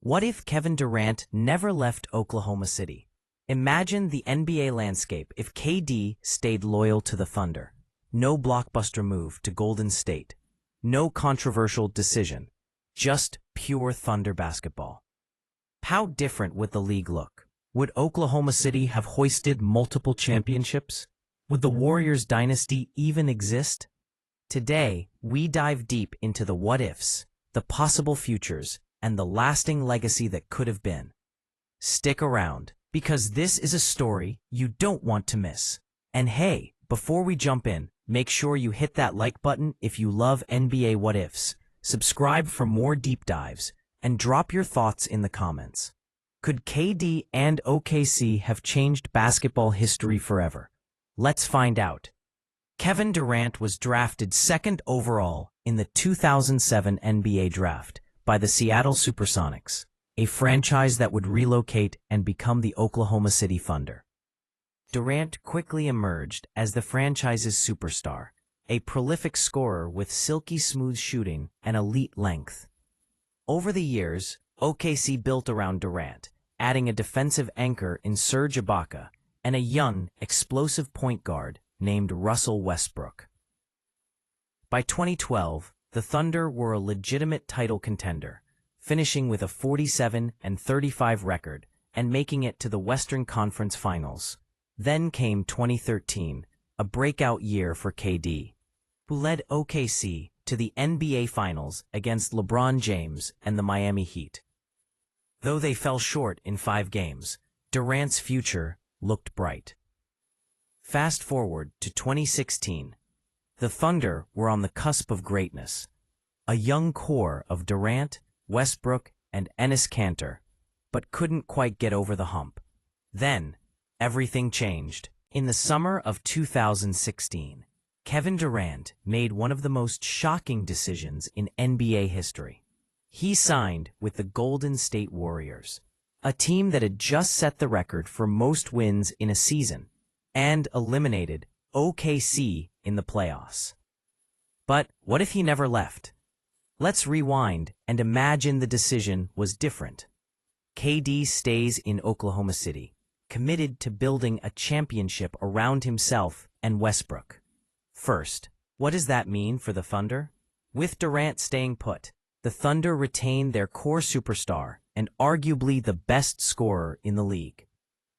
What if Kevin Durant never left Oklahoma City? Imagine the NBA landscape if KD stayed loyal to the Thunder. No blockbuster move to Golden State. No controversial decision. Just pure Thunder basketball. How different would the league look? Would Oklahoma City have hoisted multiple championships? Would the Warriors dynasty even exist? Today, we dive deep into the what-ifs, the possible futures, and the lasting legacy that could have been. Stick around, because this is a story you don't want to miss. And hey, before we jump in, make sure you hit that like button if you love NBA what-ifs, subscribe for more deep dives, and drop your thoughts in the comments. Could KD and OKC have changed basketball history forever? Let's find out. Kevin Durant was drafted second overall in the 2007 NBA Draft by the Seattle Supersonics, a franchise that would relocate and become the Oklahoma City Thunder. Durant quickly emerged as the franchise's superstar, a prolific scorer with silky smooth shooting and elite length. Over the years, OKC built around Durant, adding a defensive anchor in Serge Ibaka and a young, explosive point guard named Russell Westbrook. By 2012, the Thunder were a legitimate title contender, finishing with a 47-35 record and making it to the Western Conference Finals. Then came 2013, a breakout year for KD, who led OKC to the NBA Finals against LeBron James and the Miami Heat. Though they fell short in 5 games, Durant's future looked bright. Fast forward to 2016. The Thunder were on the cusp of greatness. A young core of Durant, Westbrook, and Enes Kanter, but couldn't quite get over the hump. Then, everything changed. In the summer of 2016, Kevin Durant made one of the most shocking decisions in NBA history. He signed with the Golden State Warriors, a team that had just set the record for most wins in a season, and eliminated OKC in the playoffs. But what if he never left? Let's rewind and imagine the decision was different. KD stays in Oklahoma City, committed to building a championship around himself and Westbrook. First, what does that mean for the Thunder? With Durant staying put, the Thunder retain their core superstar and arguably the best scorer in the league.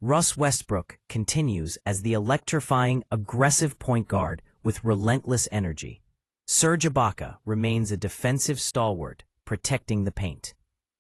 Russ Westbrook continues as the electrifying, aggressive point guard with relentless energy. Serge Ibaka remains a defensive stalwart, protecting the paint.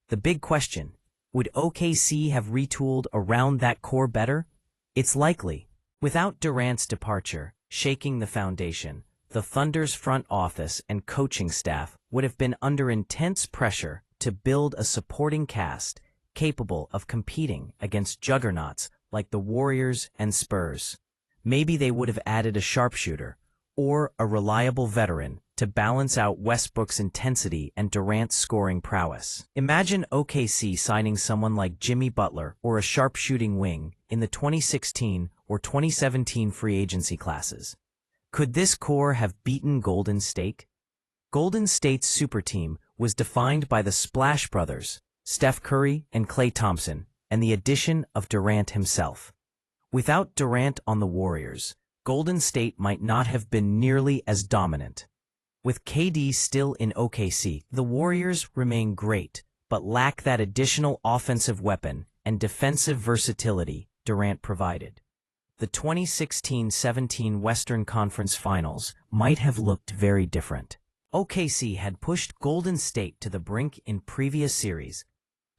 The big question, would OKC have retooled around that core better? It's likely. Without Durant's departure, shaking the foundation, the Thunder's front office and coaching staff would have been under intense pressure to build a supporting cast capable of competing against juggernauts like the Warriors and Spurs. Maybe they would have added a sharpshooter or a reliable veteran to balance out Westbrook's intensity and Durant's scoring prowess. Imagine OKC signing someone like Jimmy Butler or a sharpshooting wing in the 2016 or 2017 free agency classes. Could this core have beaten Golden State? Golden State's super team was defined by the Splash Brothers, Steph Curry and Klay Thompson, and the addition of Durant himself. Without Durant on the Warriors, Golden State might not have been nearly as dominant. With KD still in OKC, the Warriors remain great, but lack that additional offensive weapon and defensive versatility Durant provided. The 2016-17 Western Conference Finals might have looked very different. OKC had pushed Golden State to the brink in previous series,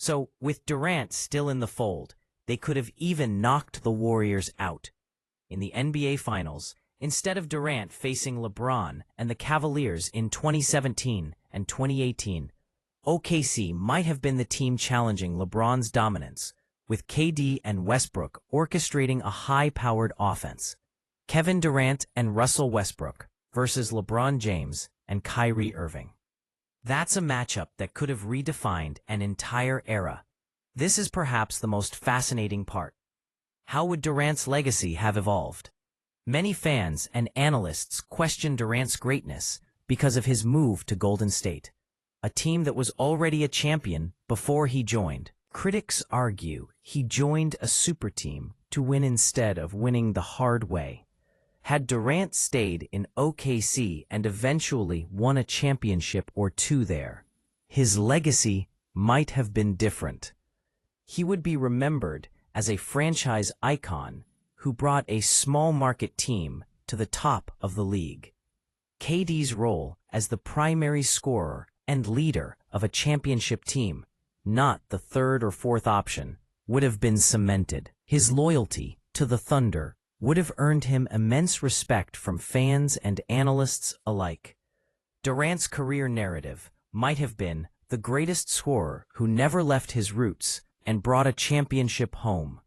so with Durant still in the fold, they could have even knocked the Warriors out. In the NBA Finals, instead of Durant facing LeBron and the Cavaliers in 2017 and 2018, OKC might have been the team challenging LeBron's dominance, with KD and Westbrook orchestrating a high-powered offense. Kevin Durant and Russell Westbrook versus LeBron James and Kyrie Irving. That's a matchup that could have redefined an entire era. This is perhaps the most fascinating part. How would Durant's legacy have evolved? Many fans and analysts question Durant's greatness because of his move to Golden State. a team that was already a champion before he joined. Critics argue he joined a super team to win instead of winning the hard way. Had Durant stayed in OKC and eventually won a championship or two there, his legacy might have been different. He would be remembered as a franchise icon who brought a small-market team to the top of the league. KD's role as the primary scorer and leader of a championship team, not the third or fourth option, would have been cemented. His loyalty to the Thunder would have earned him immense respect from fans and analysts alike. Durant's career narrative might have been the greatest scorer who never left his roots and brought a championship home.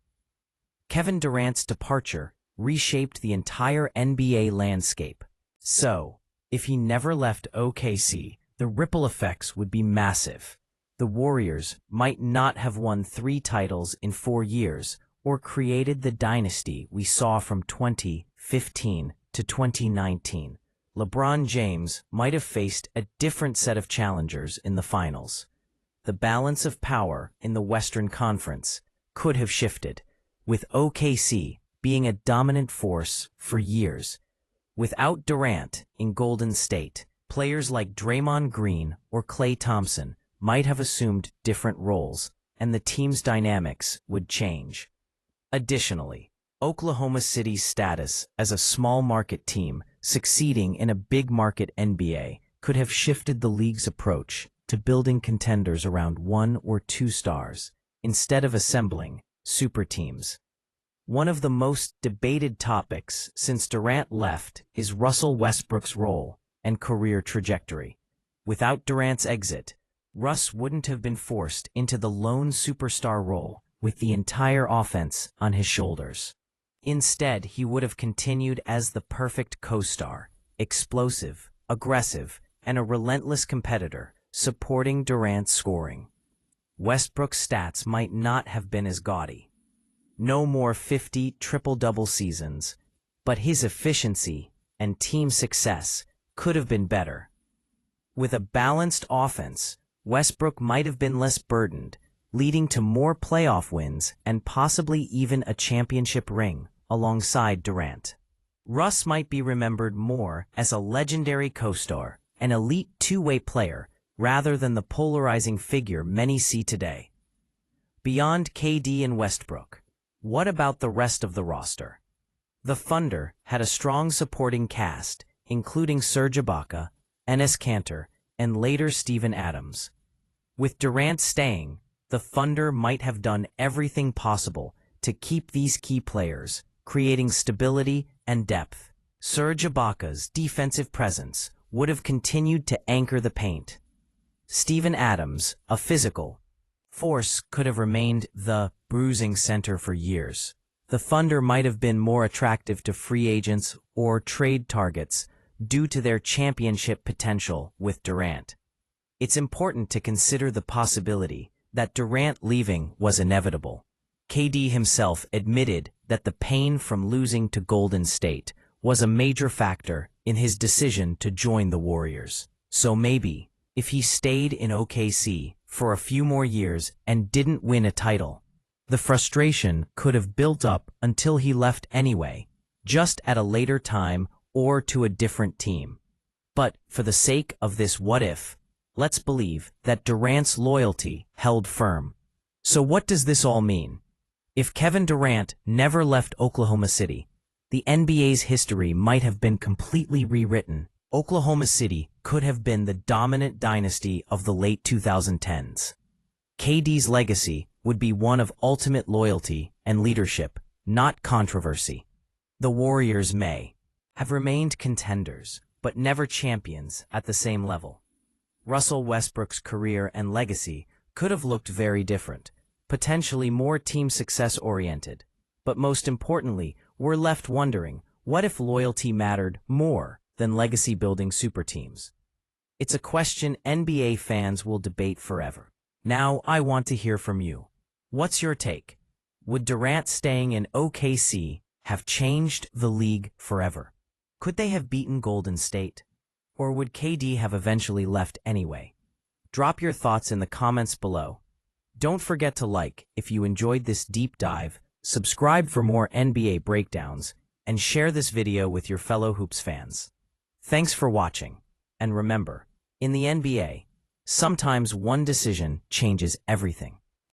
Kevin Durant's departure reshaped the entire NBA landscape. So, if he never left OKC, the ripple effects would be massive. The Warriors might not have won 3 titles in 4 years or created the dynasty we saw from 2015 to 2019. LeBron James might have faced a different set of challengers in the finals. The balance of power in the Western Conference could have shifted, with OKC being a dominant force for years. Without Durant in Golden State, players like Draymond Green or Klay Thompson might have assumed different roles, and the team's dynamics would change. Additionally, Oklahoma City's status as a small-market team succeeding in a big-market NBA could have shifted the league's approach to building contenders around 1 or 2 stars, instead of assembling super teams. One of the most debated topics since Durant left is Russell Westbrook's role and career trajectory. Without Durant's exit, Russ wouldn't have been forced into the lone superstar role with the entire offense on his shoulders. Instead, he would have continued as the perfect co-star, explosive, aggressive, and a relentless competitor, supporting Durant's scoring. Westbrook's stats might not have been as gaudy. No more 50 triple-double seasons, but his efficiency and team success could have been better. With a balanced offense, Westbrook might have been less burdened, leading to more playoff wins and possibly even a championship ring alongside Durant. Russ might be remembered more as a legendary co-star, an elite two-way player, rather than the polarizing figure many see today. Beyond KD and Westbrook, what about the rest of the roster? The Thunder had a strong supporting cast, including Serge Ibaka, Enes Kanter, and later Steven Adams. With Durant staying, the Thunder might have done everything possible to keep these key players, creating stability and depth. Serge Ibaka's defensive presence would have continued to anchor the paint. Steven Adams, a physical force, could have remained the bruising center for years. The Thunder might have been more attractive to free agents or trade targets due to their championship potential with Durant. It's important to consider the possibility that Durant leaving was inevitable. KD himself admitted that the pain from losing to Golden State was a major factor in his decision to join the Warriors. So maybe, if he stayed in OKC for a few more years and didn't win a title, the frustration could have built up until he left anyway, just at a later time or to a different team. But for the sake of this what-if, let's believe that Durant's loyalty held firm. So what does this all mean? If Kevin Durant never left Oklahoma City, the NBA's history might have been completely rewritten. Oklahoma City could have been the dominant dynasty of the late 2010s. KD's legacy would be one of ultimate loyalty and leadership, not controversy. The Warriors may have remained contenders, but never champions at the same level. Russell Westbrook's career and legacy could have looked very different, potentially more team success-oriented. But most importantly, we're left wondering, what if loyalty mattered more than legacy-building superteams? It's a question NBA fans will debate forever. Now, I want to hear from you. What's your take? Would Durant staying in OKC have changed the league forever? Could they have beaten Golden State? Or would KD have eventually left anyway? Drop your thoughts in the comments below. Don't forget to like if you enjoyed this deep dive, subscribe for more NBA breakdowns, and share this video with your fellow Hoops fans. Thanks for watching, and remember, in the NBA, sometimes one decision changes everything.